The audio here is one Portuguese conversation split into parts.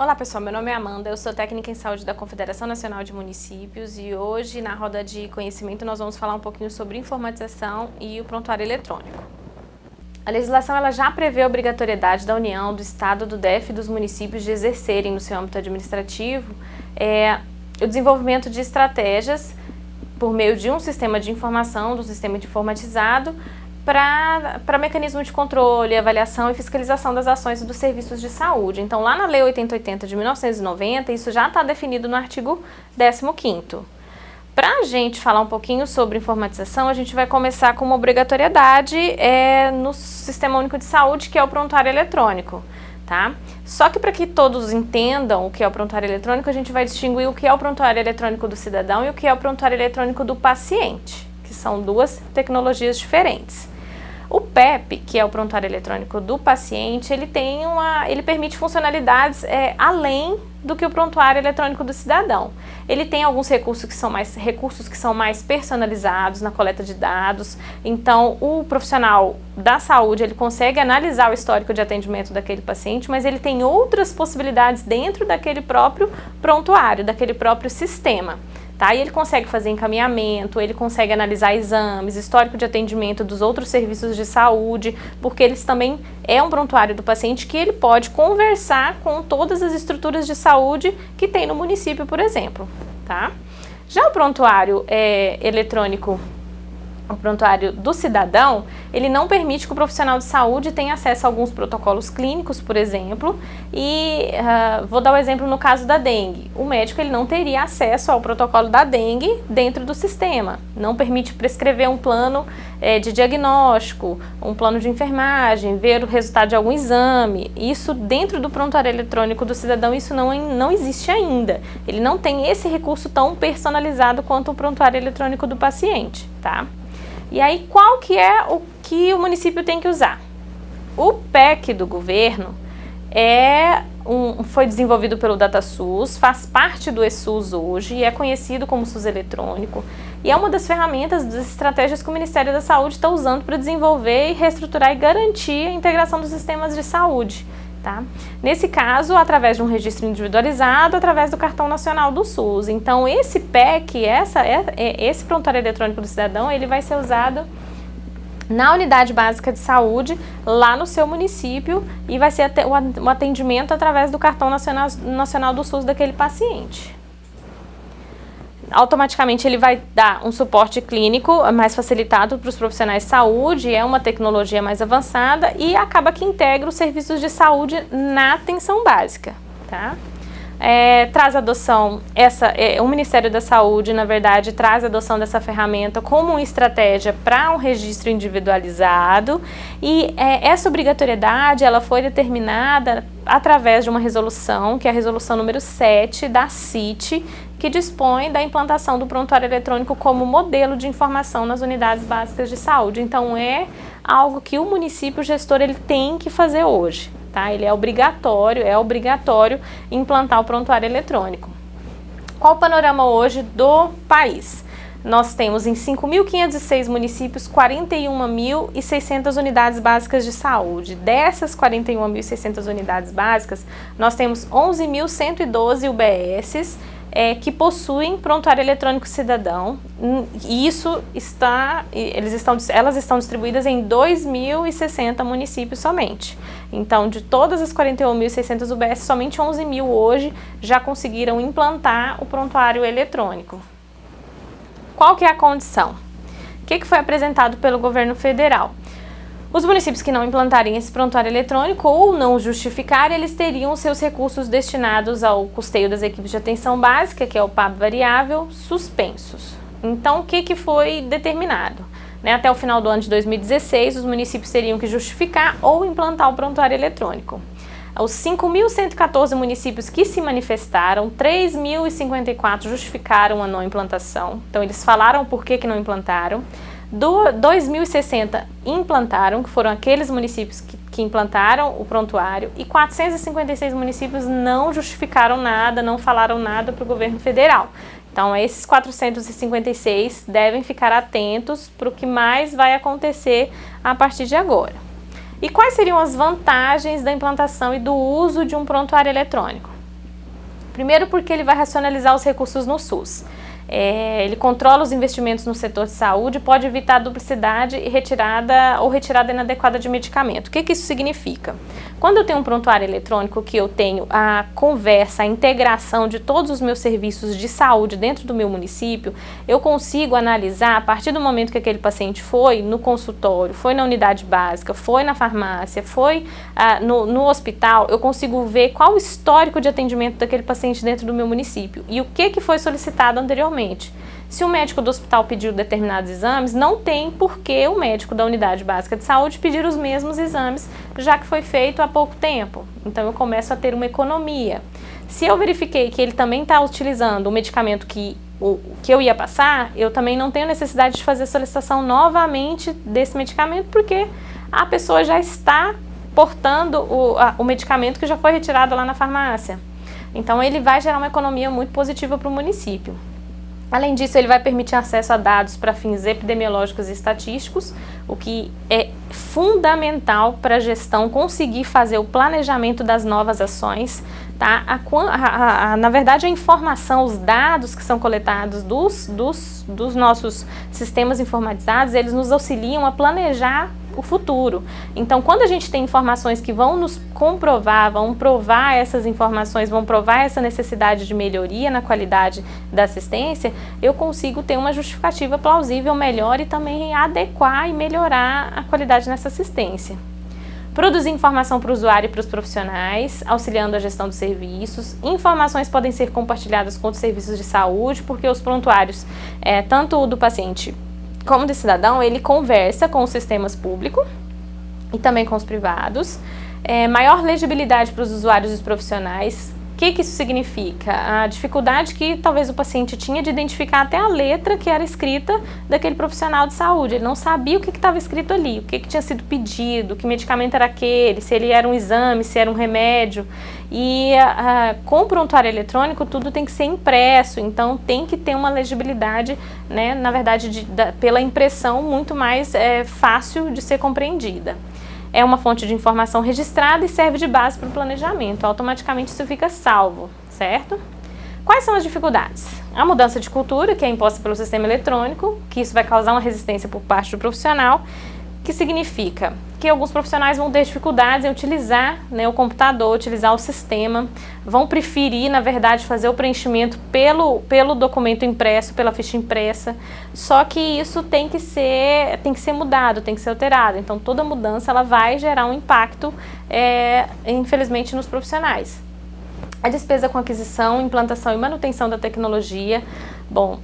Olá pessoal, meu nome é Amanda, eu sou técnica em saúde da Confederação Nacional de Municípios e hoje na roda de conhecimento nós vamos falar um pouquinho sobre informatização e o prontuário eletrônico. A legislação ela já prevê a obrigatoriedade da União, do Estado, do DF e dos municípios de exercerem no seu âmbito administrativo o desenvolvimento de estratégias por meio de um sistema de informação, do sistema informatizado, para mecanismo de controle, avaliação e fiscalização das ações e dos serviços de saúde. Então, lá na Lei 8080 de 1990, isso já está definido no artigo 15º. Para a gente falar um pouquinho sobre informatização, a gente vai começar com uma obrigatoriedade no Sistema Único de Saúde, que é o prontuário eletrônico. Tá? Só que para que todos entendam o que é o prontuário eletrônico, a gente vai distinguir o que é o prontuário eletrônico do cidadão e o que é o prontuário eletrônico do paciente, que são duas tecnologias diferentes. O PEP, que é o prontuário eletrônico do paciente, ele permite funcionalidades além do que o prontuário eletrônico do cidadão. Ele tem alguns recursos que são mais personalizados na coleta de dados. Então, o profissional da saúde ele consegue analisar o histórico de atendimento daquele paciente, mas ele tem outras possibilidades dentro daquele próprio prontuário, daquele próprio sistema. Tá? E ele consegue fazer encaminhamento, ele consegue analisar exames, histórico de atendimento dos outros serviços de saúde, porque eles também é um prontuário do paciente que ele pode conversar com todas as estruturas de saúde que tem no município, por exemplo. Tá? Já o prontuário eletrônico, o prontuário do cidadão, ele não permite que o profissional de saúde tenha acesso a alguns protocolos clínicos, por exemplo, e vou dar o exemplo no caso da dengue. O médico ele não teria acesso ao protocolo da dengue dentro do sistema, não permite prescrever um plano de diagnóstico, um plano de enfermagem, ver o resultado de algum exame. Isso dentro do prontuário eletrônico do cidadão, isso não existe ainda. Ele não tem esse recurso tão personalizado quanto o prontuário eletrônico do paciente, tá? E aí, qual que é o que o município tem que usar? O PEC do governo foi desenvolvido pelo DataSUS, faz parte do eSUS hoje e é conhecido como SUS eletrônico. E é uma das ferramentas, das estratégias que o Ministério da Saúde está usando para desenvolver e reestruturar e garantir a integração dos sistemas de saúde. Tá? Nesse caso, através de um registro individualizado, através do cartão nacional do SUS. Então, esse PEC, esse prontuário eletrônico do cidadão, ele vai ser usado na unidade básica de saúde, lá no seu município, e vai ser o atendimento através do cartão nacional do SUS daquele paciente. Automaticamente ele vai dar um suporte clínico mais facilitado para os profissionais de saúde, é uma tecnologia mais avançada e acaba que integra os serviços de saúde na atenção básica, tá? Traz adoção, o Ministério da Saúde, na verdade, traz a adoção dessa ferramenta como uma estratégia para um registro individualizado e essa obrigatoriedade ela foi determinada através de uma resolução, que é a resolução número 7 da CIT, que dispõe da implantação do prontuário eletrônico como modelo de informação nas unidades básicas de saúde. Então, é algo que o município gestor ele tem que fazer hoje. Tá? Ele é obrigatório implantar o prontuário eletrônico. Qual o panorama hoje do país? Nós temos em 5.506 municípios 41.600 unidades básicas de saúde. Dessas 41.600 unidades básicas, nós temos 11.112 UBSs que possuem prontuário eletrônico cidadão, e elas estão distribuídas em 2.060 municípios somente. Então, de todas as 41.600 UBS, somente 11.000 hoje já conseguiram implantar o prontuário eletrônico. Qual que é a condição? O que foi apresentado pelo governo federal? Os municípios que não implantarem esse prontuário eletrônico ou não justificarem, eles teriam seus recursos destinados ao custeio das equipes de atenção básica, que é o PAB variável, suspensos. Então, o que foi determinado? Até o final do ano de 2016, os municípios teriam que justificar ou implantar o prontuário eletrônico. Os 5.114 municípios que se manifestaram, 3.054 justificaram a não implantação. Então, eles falaram por que não implantaram. 2.060 implantaram, que foram aqueles municípios que implantaram o prontuário, e 456 municípios não justificaram nada, não falaram nada para o governo federal. Então, esses 456 devem ficar atentos para o que mais vai acontecer a partir de agora. E quais seriam as vantagens da implantação e do uso de um prontuário eletrônico? Primeiro porque ele vai racionalizar os recursos no SUS. Ele controla os investimentos no setor de saúde, pode evitar a duplicidade e retirada inadequada de medicamento. O que isso significa? Quando eu tenho um prontuário eletrônico, que eu tenho a conversa, a integração de todos os meus serviços de saúde dentro do meu município, eu consigo analisar, a partir do momento que aquele paciente foi no consultório, foi na unidade básica, foi na farmácia, foi no hospital, eu consigo ver qual o histórico de atendimento daquele paciente dentro do meu município e o que foi solicitado anteriormente. Se o médico do hospital pediu determinados exames, não tem por que o médico da unidade básica de saúde pedir os mesmos exames, já que foi feito há pouco tempo. Então eu começo a ter uma economia. Se eu verifiquei que ele também está utilizando o medicamento que eu ia passar, eu também não tenho necessidade de fazer solicitação novamente desse medicamento, porque a pessoa já está portando o medicamento que já foi retirado lá na farmácia. Então ele vai gerar uma economia muito positiva para o município. Além disso, ele vai permitir acesso a dados para fins epidemiológicos e estatísticos, o que é fundamental para a gestão conseguir fazer o planejamento das novas ações. Tá? Na verdade, a informação, os dados que são coletados dos nossos sistemas informatizados, eles nos auxiliam a planejar o futuro. Então, quando a gente tem informações que vão nos comprovar, vão provar essas informações, vão provar essa necessidade de melhoria na qualidade da assistência, eu consigo ter uma justificativa plausível melhor e também adequar e melhorar a qualidade nessa assistência. Produzir informação para o usuário e para os profissionais, auxiliando a gestão dos serviços. Informações podem ser compartilhadas com os serviços de saúde, porque os prontuários, tanto o do paciente como do cidadão, ele conversa com os sistemas públicos e também com os privados. Maior legibilidade para os usuários e os profissionais. O que isso significa? A dificuldade que talvez o paciente tinha de identificar até a letra que era escrita daquele profissional de saúde. Ele não sabia o que estava escrito ali, o que tinha sido pedido, que medicamento era aquele, se ele era um exame, se era um remédio. E com o prontuário eletrônico tudo tem que ser impresso, então tem que ter uma legibilidade, né, na verdade, pela impressão muito mais fácil de ser compreendida. É uma fonte de informação registrada e serve de base para o planejamento. Automaticamente isso fica salvo, certo? Quais são as dificuldades? A mudança de cultura, que é imposta pelo sistema eletrônico, que isso vai causar uma resistência por parte do profissional, que significa que alguns profissionais vão ter dificuldades em utilizar, né, o computador, utilizar o sistema, vão preferir, na verdade, fazer o preenchimento pelo documento impresso, pela ficha impressa, só que isso tem que ser mudado, tem que ser alterado. Então, toda mudança ela vai gerar um impacto, infelizmente, nos profissionais. A despesa com aquisição, implantação e manutenção da tecnologia. Bom,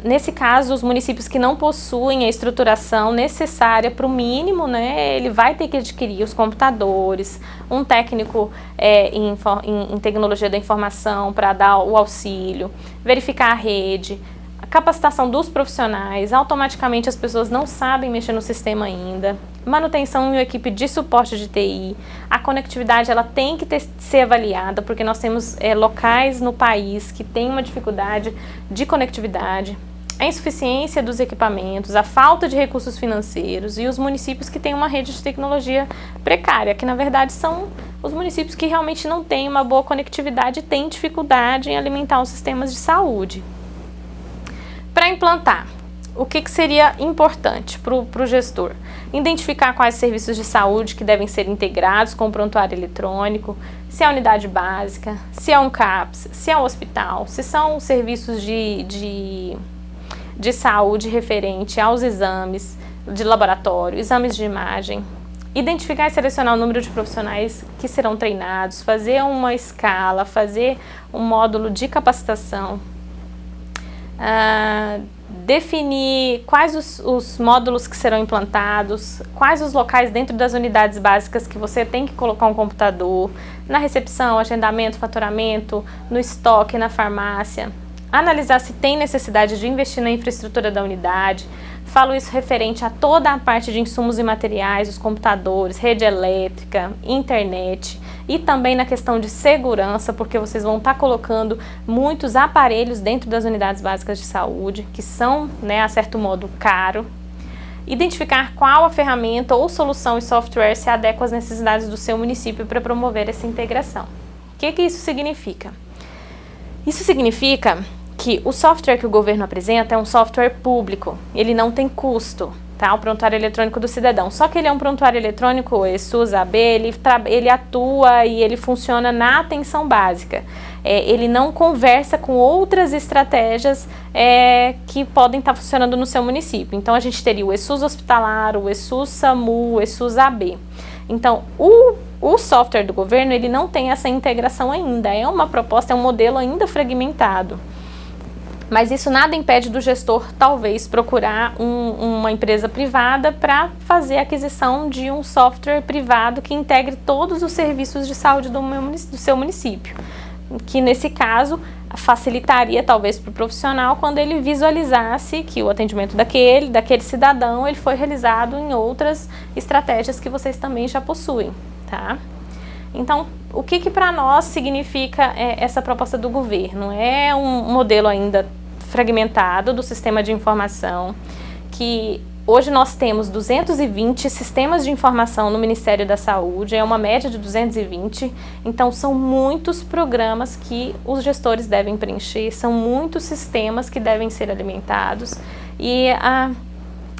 nesse caso, os municípios que não possuem a estruturação necessária para o mínimo, né, ele vai ter que adquirir os computadores, um técnico em tecnologia da informação para dar o auxílio, verificar a rede, a capacitação dos profissionais. Automaticamente as pessoas não sabem mexer no sistema ainda, manutenção em uma equipe de suporte de TI, a conectividade ela tem que ser avaliada, porque nós temos locais no país que têm uma dificuldade de conectividade, a insuficiência dos equipamentos, a falta de recursos financeiros e os municípios que têm uma rede de tecnologia precária, que na verdade são os municípios que realmente não têm uma boa conectividade e têm dificuldade em alimentar os sistemas de saúde. Para implantar, o que seria importante para o gestor? Identificar quais serviços de saúde que devem ser integrados com o prontuário eletrônico, se é a unidade básica, se é um CAPS, se é um hospital, se são serviços de saúde referente aos exames de laboratório, exames de imagem. Identificar e selecionar o número de profissionais que serão treinados, fazer uma escala, fazer um módulo de capacitação. Definir quais os módulos que serão implantados, quais os locais dentro das unidades básicas que você tem que colocar um computador, na recepção, agendamento, faturamento, no estoque, na farmácia. Analisar se tem necessidade de investir na infraestrutura da unidade. Falo isso referente a toda a parte de insumos e materiais, os computadores, rede elétrica, internet. E também na questão de segurança, porque vocês vão estar colocando muitos aparelhos dentro das unidades básicas de saúde, que são, né, a certo modo, caro. Identificar qual a ferramenta ou solução e software se adequa às necessidades do seu município para promover essa integração. O que isso significa? Isso significa que o software que o governo apresenta é um software público, ele não tem custo, tá? O prontuário eletrônico do cidadão. Só que ele é um prontuário eletrônico, o ESUS-AB, ele atua e ele funciona na atenção básica. Ele não conversa com outras estratégias que podem estar funcionando no seu município. Então, a gente teria o ESUS hospitalar, o ESUS-SAMU, o ESUS-AB. Então, o software do governo, ele não tem essa integração ainda. É uma proposta, é um modelo ainda fragmentado. Mas isso nada impede do gestor, talvez, procurar uma empresa privada para fazer a aquisição de um software privado que integre todos os serviços de saúde do seu município. Que, nesse caso, facilitaria, talvez, para o profissional quando ele visualizasse que o atendimento daquele cidadão ele foi realizado em outras estratégias que vocês também já possuem, tá? Então, o que para nós significa essa proposta do governo? É um modelo ainda fragmentado do sistema de informação, que hoje nós temos 220 sistemas de informação no Ministério da Saúde, é uma média de 220, então são muitos programas que os gestores devem preencher, são muitos sistemas que devem ser alimentados e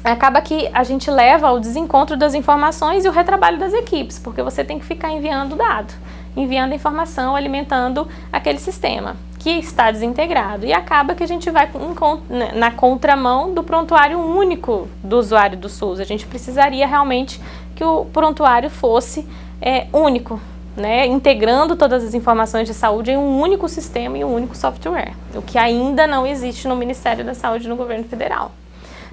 acaba que a gente leva ao desencontro das informações e o retrabalho das equipes, porque você tem que ficar enviando dado, enviando informação, alimentando aquele sistema que está desintegrado, e acaba que a gente vai na contramão do prontuário único do usuário do SUS. A gente precisaria realmente que o prontuário fosse único, né, integrando todas as informações de saúde em um único sistema e um único software, o que ainda não existe no Ministério da Saúde no governo federal.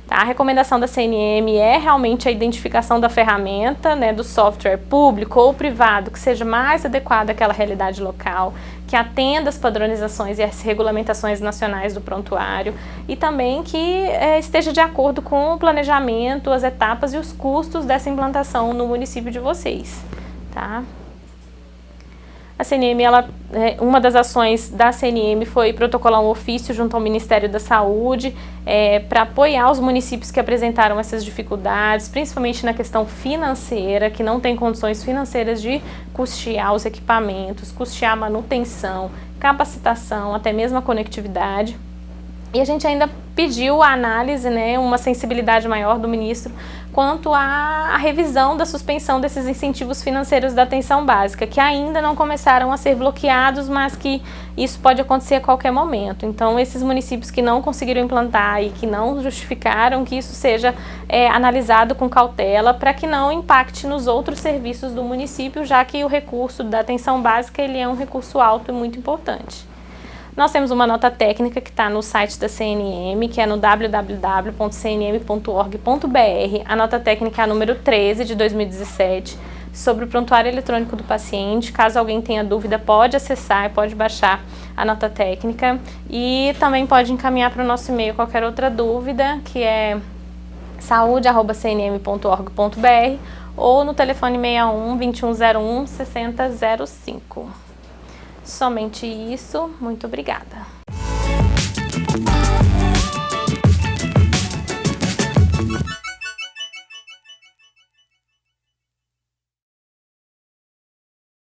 Tá? A recomendação da CNM é realmente a identificação da ferramenta, né, do software público ou privado que seja mais adequado àquela realidade local, que atenda as padronizações e as regulamentações nacionais do prontuário e também que esteja de acordo com o planejamento, as etapas e os custos dessa implantação no município de vocês. Tá? A CNM, uma das ações da CNM foi protocolar um ofício junto ao Ministério da Saúde para apoiar os municípios que apresentaram essas dificuldades, principalmente na questão financeira, que não tem condições financeiras de custear os equipamentos, custear a manutenção, capacitação, até mesmo a conectividade. E a gente ainda pediu a análise, né, uma sensibilidade maior do ministro quanto à revisão da suspensão desses incentivos financeiros da atenção básica, que ainda não começaram a ser bloqueados, mas que isso pode acontecer a qualquer momento. Então, esses municípios que não conseguiram implantar e que não justificaram, que isso seja analisado com cautela para que não impacte nos outros serviços do município, já que o recurso da atenção básica ele é um recurso alto e muito importante. Nós temos uma nota técnica que está no site da CNM, que é no www.cnm.org.br. A nota técnica é a número 13 de 2017, sobre o prontuário eletrônico do paciente. Caso alguém tenha dúvida, pode acessar, pode baixar a nota técnica e também pode encaminhar para o nosso e-mail qualquer outra dúvida, que é saude@cnm.org.br ou no telefone 61 2101 6005. Somente isso, muito obrigada.